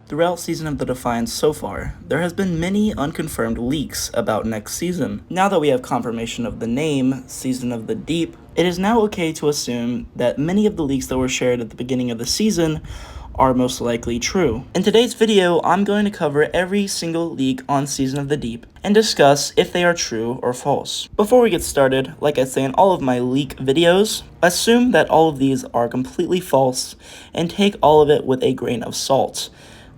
Throughout Season of the Defiance so far, there has been many unconfirmed leaks about next season. Now that we have confirmation of the name, Season of the Deep, it is now okay to assume that many of the leaks that were shared at the beginning of the season are most likely true. In today's video, I'm going to cover every single leak on Season of the Deep and discuss if they are true or false. Before we get started, like I say in all of my leak videos, assume that all of these are completely false and take all of it with a grain of salt.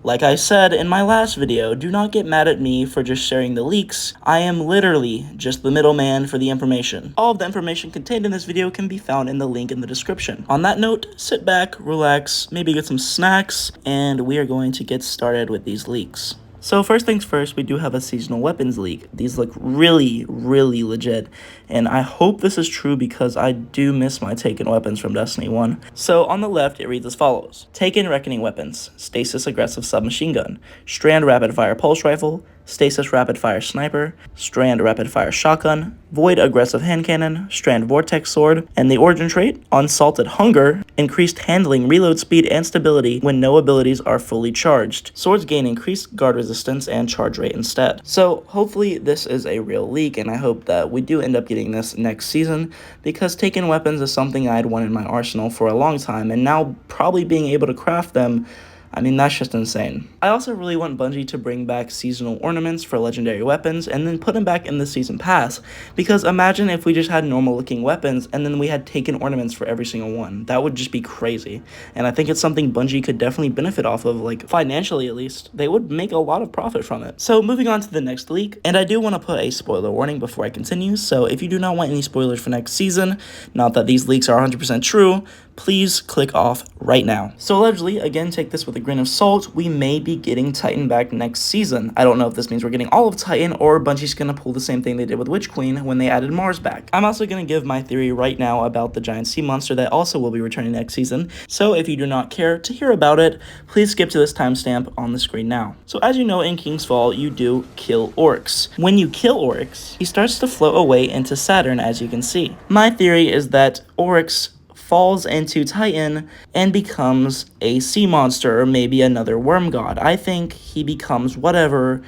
Like I said in my last video, do not get mad at me for just sharing the leaks. I am literally just the middleman for the information. All of the information contained in this video can be found in the link in the description. On that note, sit back, relax, maybe get some snacks, and we are going to get started with these leaks. So first things first, we do have a seasonal weapons leak. These look really legit, and I hope this is true because I do miss my Taken weapons from Destiny 1. So on the left, it reads as follows. Taken Reckoning weapons, Stasis Aggressive Submachine Gun, Strand Rapid Fire Pulse Rifle, Stasis Rapid Fire Sniper, Strand Rapid Fire Shotgun, Void Aggressive Hand Cannon, Strand Vortex Sword, and the origin trait, Unsalted Hunger, increased handling, reload speed, and stability when no abilities are fully charged. Swords gain increased guard resistance and charge rate instead. So hopefully this is a real leak, and I hope that we do end up getting this next season, because Taken weapons is something I had wanted in my arsenal for a long time, and now probably being able to craft them, I mean, that's just insane. I also really want Bungie to bring back seasonal ornaments for legendary weapons and then put them back in the season pass, because imagine if we just had normal looking weapons and then we had Taken ornaments for every single one. That would just be crazy, and I think it's something Bungie could definitely benefit off of, like financially at least. They would make a lot of profit from it. So moving on to the next leak, and I do want to put a spoiler warning before I continue, so if you do not want any spoilers for next season, not that these leaks are 100% true, please click off right now. So allegedly, again, take this with a grain of salt, we may be getting Titan back next season. I don't know if this means we're getting all of Titan or Bungie's gonna pull the same thing they did with Witch Queen when they added Mars back. I'm also gonna give my theory right now about the giant sea monster that also will be returning next season, so if you do not care to hear about it, please skip to this timestamp on the screen now. So as you know, in King's Fall, you do kill Oryx. When you kill Oryx, he starts to float away into Saturn, as you can see. My theory is that Oryx falls into Titan and becomes a sea monster or maybe another worm god. I think he becomes whatever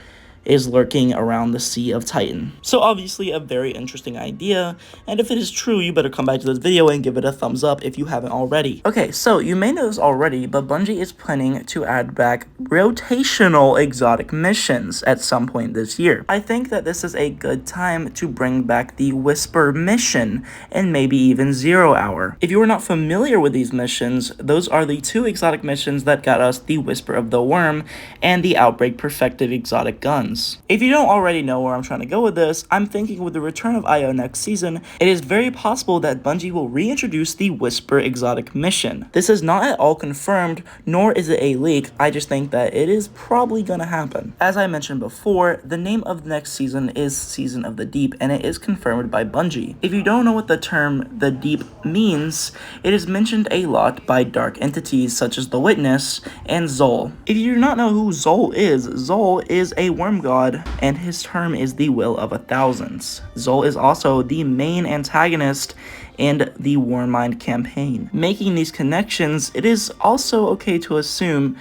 is lurking around the Sea of Titan. So obviously a very interesting idea, and if it is true, you better come back to this video and give it a thumbs up if you haven't already. Okay, so you may know this already, but Bungie is planning to add back rotational exotic missions at some point this year. I think that this is a good time to bring back the Whisper mission and maybe even 0 Hour. If you are not familiar with these missions, those are the two exotic missions that got us the Whisper of the Worm and the Outbreak Perfected exotic guns. If you don't already know where I'm trying to go with this, I'm thinking with the return of IO next season, it is very possible that Bungie will reintroduce the Whisper exotic mission. This is not at all confirmed, nor is it a leak, I just think that it is probably gonna happen. As I mentioned before, the name of the next season is Season of the Deep, and it is confirmed by Bungie. If you don't know what the term the Deep means, it is mentioned a lot by dark entities such as the Witness and Zol. If you do not know who Zol is a worm god, and his term is the Will of a Thousands. Zol is also the main antagonist in the Warmind campaign. Making these connections, it is also okay to assume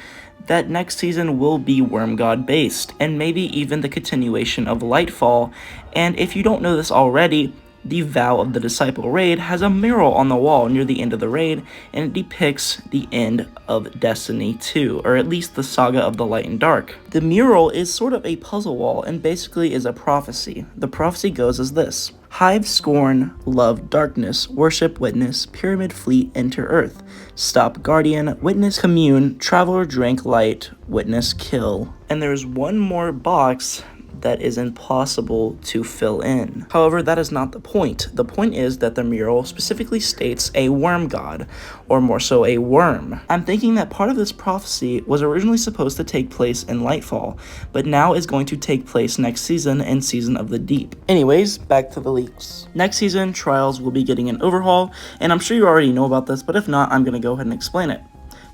that next season will be Worm God based, and maybe even the continuation of Lightfall. And if you don't know this already, the Vow of the Disciple raid has a mural on the wall near the end of the raid, and it depicts the end of Destiny 2, or at least the Saga of the Light and Dark. The mural is sort of a puzzle wall and basically is a prophecy. The prophecy goes as this: Hive scorn, love darkness, worship witness, pyramid fleet enter earth, stop guardian, witness commune, traveler drink light, witness kill. And there's one more box that is impossible to fill in. However, that is not the point. The point is that the mural specifically states a worm god, or more so a worm. I'm thinking that part of this prophecy was originally supposed to take place in Lightfall, but now is going to take place next season in Season of the Deep. Anyways, back to the leaks. Next season, Trials will be getting an overhaul, and I'm sure you already know about this, but if not, I'm gonna go ahead and explain it.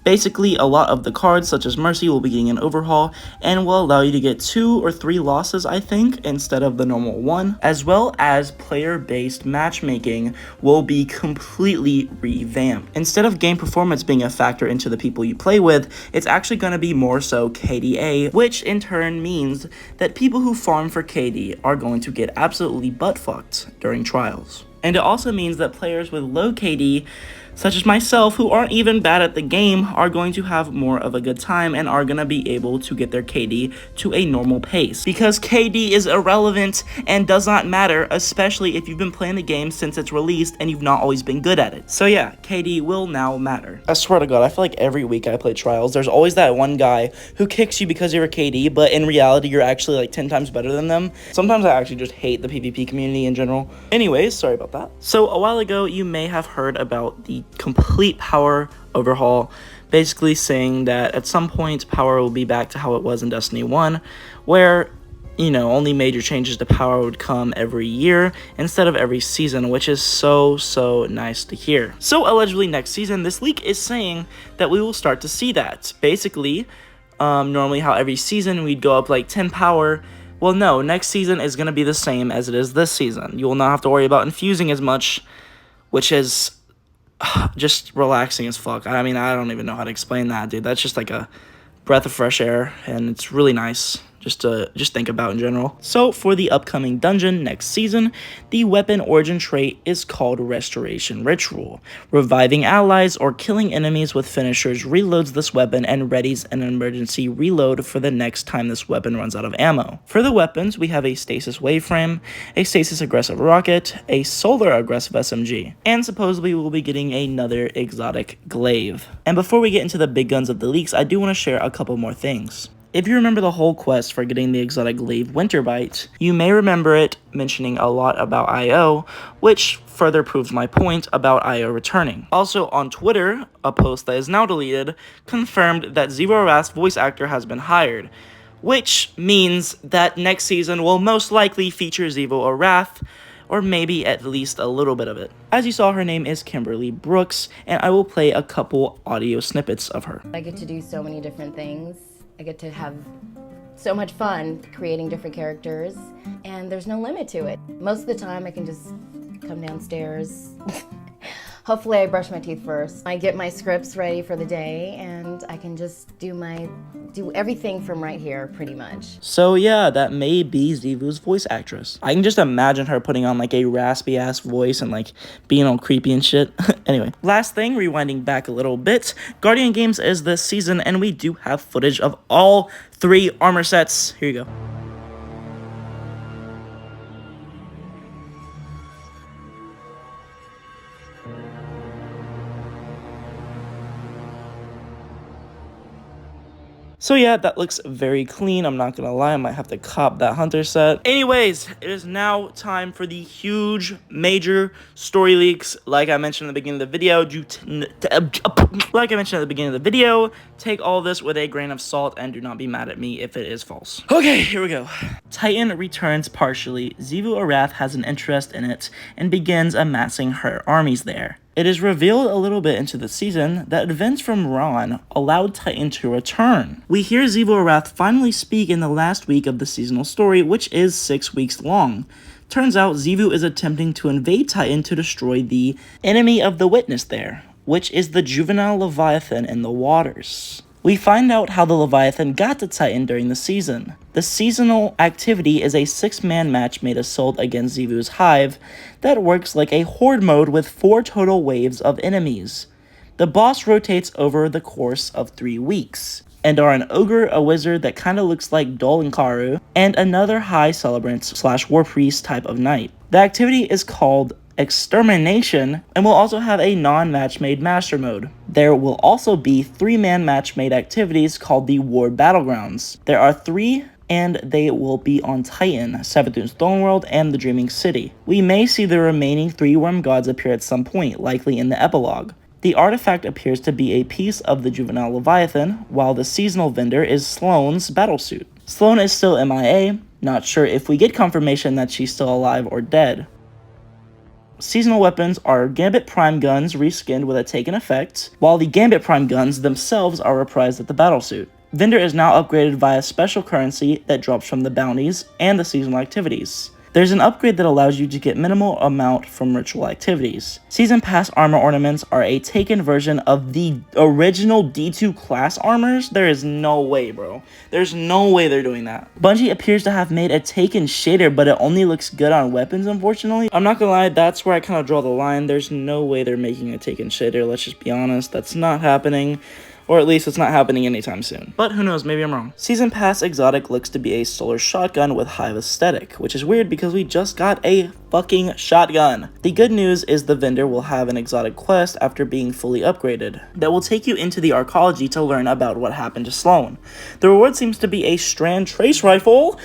Basically, a lot of the cards, such as Mercy, will be getting an overhaul, and will allow you to get 2 or 3 losses, I think, instead of the normal 1, as well as player-based matchmaking will be completely revamped. Instead of game performance being a factor into the people you play with, it's actually going to be more so KDA, which in turn means that people who farm for KD are going to get absolutely butt-fucked during trials. And it also means that players with low KD, such as myself, who aren't even bad at the game, are going to have more of a good time and are going to be able to get their KD to a normal pace. Because KD is irrelevant and does not matter, especially if you've been playing the game since it's released and you've not always been good at it. So yeah, KD will now matter. I swear to God, I feel like every week I play trials, there's always that one guy who kicks you because you're a KD, but in reality, you're actually like 10 times better than them. Sometimes I actually just hate the PvP community in general. Anyways, sorry about that. So a while ago, you may have heard about the complete power overhaul, basically saying that at some point power will be back to how it was in Destiny 1, where, you know, only major changes to power would come every year instead of every season, which is so nice to hear. So allegedly next season, this leak is saying that we will start to see that. Basically, normally how every season we'd go up like 10 power. Well, no, next season is going to be the same as it is this season. You will not have to worry about infusing as much, which is just relaxing as fuck. I mean, I don't even know how to explain that, dude. That's just like a breath of fresh air, and it's really nice just to think about in general. So for the upcoming dungeon next season, the weapon origin trait is called Restoration Ritual. Reviving allies or killing enemies with finishers reloads this weapon and readies an emergency reload for the next time this weapon runs out of ammo. For the weapons, we have a Stasis Waveframe, a Stasis Aggressive Rocket, a Solar Aggressive SMG, and supposedly we'll be getting another exotic glaive. And before we get into the big guns of the leaks, I do want to share a couple more things. If you remember the whole quest for getting the exotic glaive Winterbite, you may remember it mentioning a lot about IO, which further proves my point about IO returning. Also on Twitter, a post that is now deleted confirmed that Zero Wrath's voice actor has been hired, which means that next season will most likely feature Zevo or Wrath, or maybe at least a little bit of it. As you saw, her name is Kimberly Brooks, and I will play a couple audio snippets of her. I get to do so many different things. I get to have so much fun creating different characters, and there's no limit to it. Most of the time I can just come downstairs. Hopefully I brush my teeth first. I get my scripts ready for the day, and I can just do everything from right here, pretty much. So yeah, that may be Zivu's voice actress. I can just imagine her putting on like a raspy ass voice and like being all creepy and shit. Anyway, last thing, rewinding back a little bit, Guardian Games is this season, and we do have footage of all 3 armor sets. Here you go. So yeah, that looks very clean. I'm not gonna lie, I might have to cop that hunter set. Anyways, it is now time for the huge, major story leaks. Like I mentioned at the beginning of the video, take all this with a grain of salt and do not be mad at me if it is false. Okay, here we go. Titan returns partially. Xivu Arath has an interest in it and begins amassing her armies there. It is revealed a little bit into the season that events from Ron allowed Titan to return. We hear Xivu Arath finally speak in the last week of the seasonal story, which is 6 weeks long. Turns out Xivu is attempting to invade Titan to destroy the enemy of the witness there, which is the juvenile Leviathan in the waters. We find out how the Leviathan got to Titan during the season. The seasonal activity is a 6-man match made assault against Xivu's hive that works like a horde mode with 4 total waves of enemies. The boss rotates over the course of 3 weeks, and are an ogre, a wizard that kinda looks like Dolinkaru, and another high celebrant / war priest type of knight. The activity is called Extermination, and will also have a non-match made master mode. There will also be 3-man match made activities called the War Battlegrounds. There are 3, and they will be on Titan, Savathun's Throne World, and the Dreaming City. We may see the remaining 3 worm gods appear at some point, likely in the epilogue. The artifact appears to be a piece of the juvenile Leviathan, while the seasonal vendor is Sloane's battlesuit. Sloane is still MIA, not sure if we get confirmation that she's still alive or dead. Seasonal weapons are Gambit Prime guns reskinned with a taken effect, while the Gambit Prime guns themselves are reprised at the battlesuit. Vendor is now upgraded via special currency that drops from the bounties and the seasonal activities. There's an upgrade that allows you to get minimal amount from ritual activities. Season Pass armor ornaments are a taken version of the original D2 class armors. There is no way, bro. There's no way they're doing that. Bungie appears to have made a taken shader, but it only looks good on weapons, unfortunately. I'm not gonna lie, that's where I kind of draw the line. There's no way they're making a taken shader. Let's just be honest. That's not happening. Or at least it's not happening anytime soon. But who knows, maybe I'm wrong. Season Pass Exotic looks to be a solar shotgun with Hive aesthetic, which is weird because we just got a fucking shotgun. The good news is the vendor will have an exotic quest after being fully upgraded that will take you into the arcology to learn about what happened to Sloan. The reward seems to be a Strand Trace Rifle.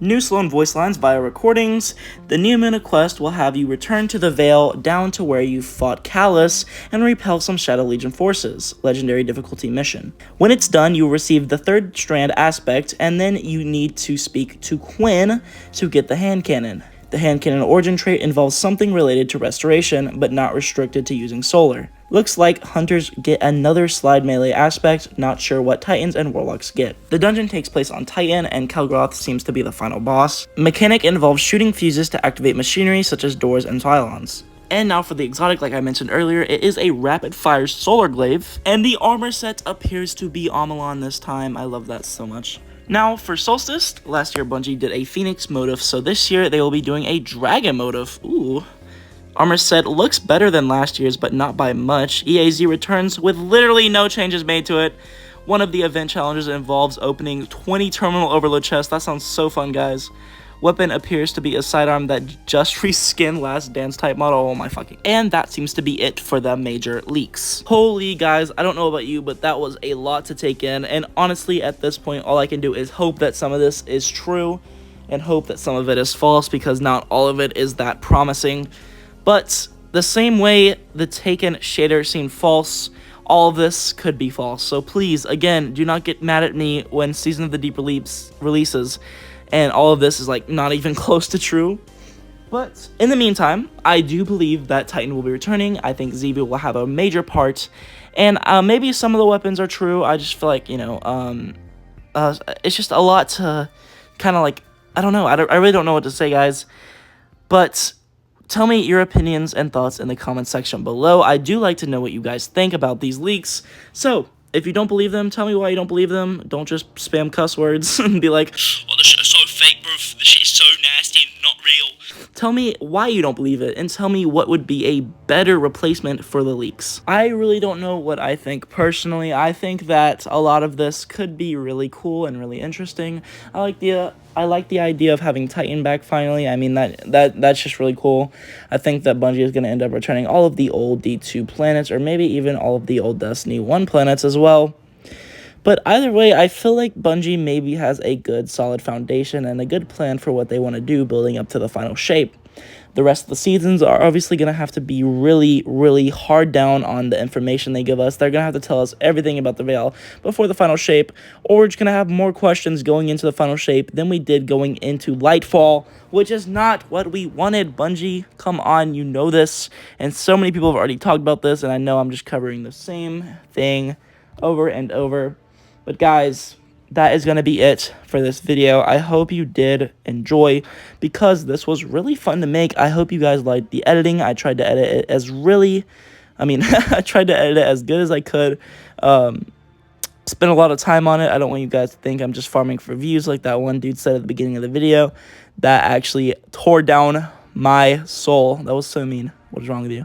New Sloan voice lines via recordings. The New Muna quest will have you return to the Vale down to where you fought Callus and repel some Shadow Legion forces. Legendary difficulty mission. When it's done, you will receive the third strand aspect, and then you need to speak to Quinn to get the hand cannon. The hand cannon origin trait involves something related to restoration, but not restricted to using solar. Looks like hunters get another slide melee aspect, not sure what titans and warlocks get. The dungeon takes place on Titan, and Kelgroth seems to be the final boss. Mechanic involves shooting fuses to activate machinery such as doors and pylons. And now for the exotic, like I mentioned earlier, it is a rapid-fire solar glaive, and the armor set appears to be Amalon this time. I love that so much. Now, for Solstice, last year Bungie did a Phoenix motif, so this year they will be doing a Dragon motif. Ooh. Armor set looks better than last year's, but not by much. EAZ returns with literally no changes made to it. One of the event challenges involves opening 20 terminal overload chests. That sounds so fun, guys. Weapon appears to be a sidearm that just reskinned last dance type model. Oh my fucking. And that seems to be it for the major leaks. Holy guys, I don't know about you, but that was a lot to take in. And honestly, at this point, all I can do is hope that some of this is true and hope that some of it is false, because not all of it is that promising. But the same way the taken shader seemed false, all of this could be false. So please, again, do not get mad at me when Season of the Deep releases and all of this is like not even close to true. But in the meantime, I do believe that Titan will be returning. I think Zebu will have a major part, and maybe some of the weapons are true. I just feel like, you know, it's just a lot to kind of like, I don't know. I really don't know what to say, guys. But tell me your opinions and thoughts in the comment section below. I do like to know what you guys think about these leaks. So if you don't believe them, tell me why you don't believe them. Don't just spam cuss words and be like, oh, this shit is so fake, bro. This shit is so nasty and not real. Tell me why you don't believe it, and tell me what would be a better replacement for the leaks. I really don't know what I think personally. I think that a lot of this could be really cool and really interesting. I like the idea of having Titan back finally. I mean, that's just really cool. I think that Bungie is going to end up returning all of the old D2 planets, or maybe even all of the old Destiny 1 planets as well. But either way, I feel like Bungie maybe has a good solid foundation and a good plan for what they want to do building up to the final shape. The rest of the seasons are obviously going to have to be really, really hard down on the information they give us. They're going to have to tell us everything about the Veil before the final shape, or we're just going to have more questions going into the final shape than we did going into Lightfall, which is not what we wanted. Bungie, come on, you know this. And so many people have already talked about this, and I know I'm just covering the same thing over and over. But guys, that is going to be it for this video. I hope you did enjoy, because this was really fun to make. I hope you guys liked the editing. I tried to edit it as I tried to edit it as good as I could. Spent a lot of time on it. I don't want you guys to think I'm just farming for views like that one dude said at the beginning of the video. That actually tore down my soul. That was so mean. What is wrong with you?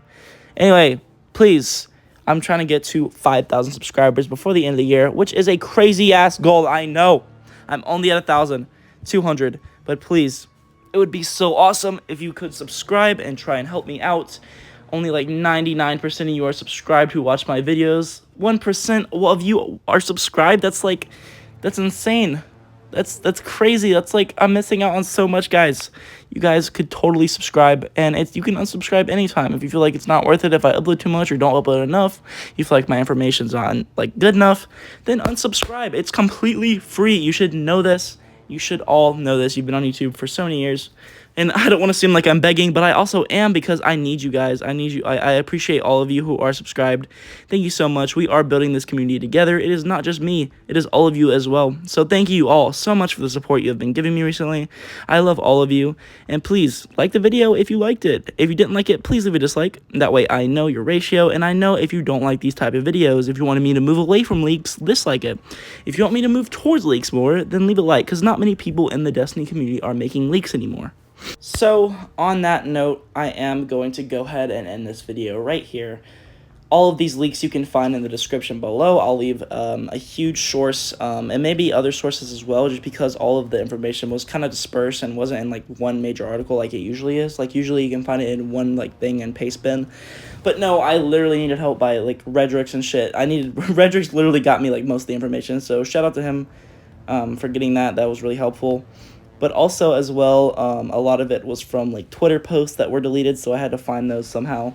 Anyway, please, I'm trying to get to 5,000 subscribers before the end of the year, which is a crazy-ass goal. I know. I'm only at 1,200. But please, it would be so awesome if you could subscribe and try and help me out. Only like 99% of you are subscribed who watch my videos. 1% of you are subscribed. That's insane. That's crazy. That's like, I'm missing out on so much, guys. You guys could totally subscribe, and you can unsubscribe anytime if you feel like it's not worth it. If I upload too much or don't upload enough, you feel like my information's not like good enough, then unsubscribe. It's completely free. You should know this. You should all know this. You've been on YouTube for so many years. And I don't want to seem like I'm begging, but I also am, because I need you guys. I need you. I appreciate all of you who are subscribed. Thank you so much. We are building this community together. It is not just me. It is all of you as well. So thank you all so much for the support you have been giving me recently. I love all of you. And please like the video if you liked it. If you didn't like it, please leave a dislike. That way I know your ratio, and I know if you don't like these type of videos. If you wanted me to move away from leaks, dislike it. If you want me to move towards leaks more, then leave a like, because not many people in the Destiny community are making leaks anymore. So, on that note, I am going to go ahead and end this video right here. All of these leaks you can find in the description below. I'll leave a huge source, and maybe other sources as well, just because all of the information was kind of dispersed and wasn't in like one major article like it usually is. Like usually you can find it in one like thing and paste bin. But no, I literally needed help by like Redrix and shit. Redrix literally got me like most of the information, so shout out to him for getting that. That was really helpful. But also as well, a lot of it was from like Twitter posts that were deleted, so I had to find those somehow.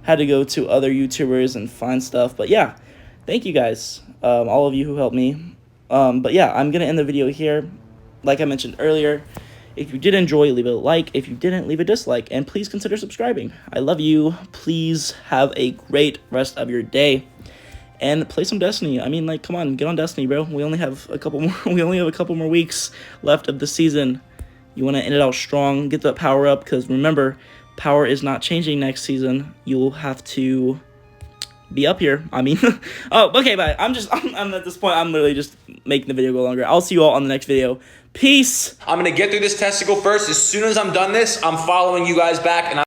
Had to go to other YouTubers and find stuff. But yeah, thank you guys, all of you who helped me. But yeah, I'm gonna end the video here. Like I mentioned earlier, if you did enjoy, leave a like. If you didn't, leave a dislike, and please consider subscribing. I love you. Please have a great rest of your day. And play some Destiny. I mean, like, come on, get on Destiny, bro. We only have a couple more. We only have a couple more weeks left of the season. You want to end it out strong. Get that power up, because remember, power is not changing next season. You will have to be up here. I mean, oh, okay, bye. I'm at this point. I'm literally just making the video go longer. I'll see you all on the next video. Peace. I'm gonna get through this testicle first. As soon as I'm done this, I'm following you guys back, and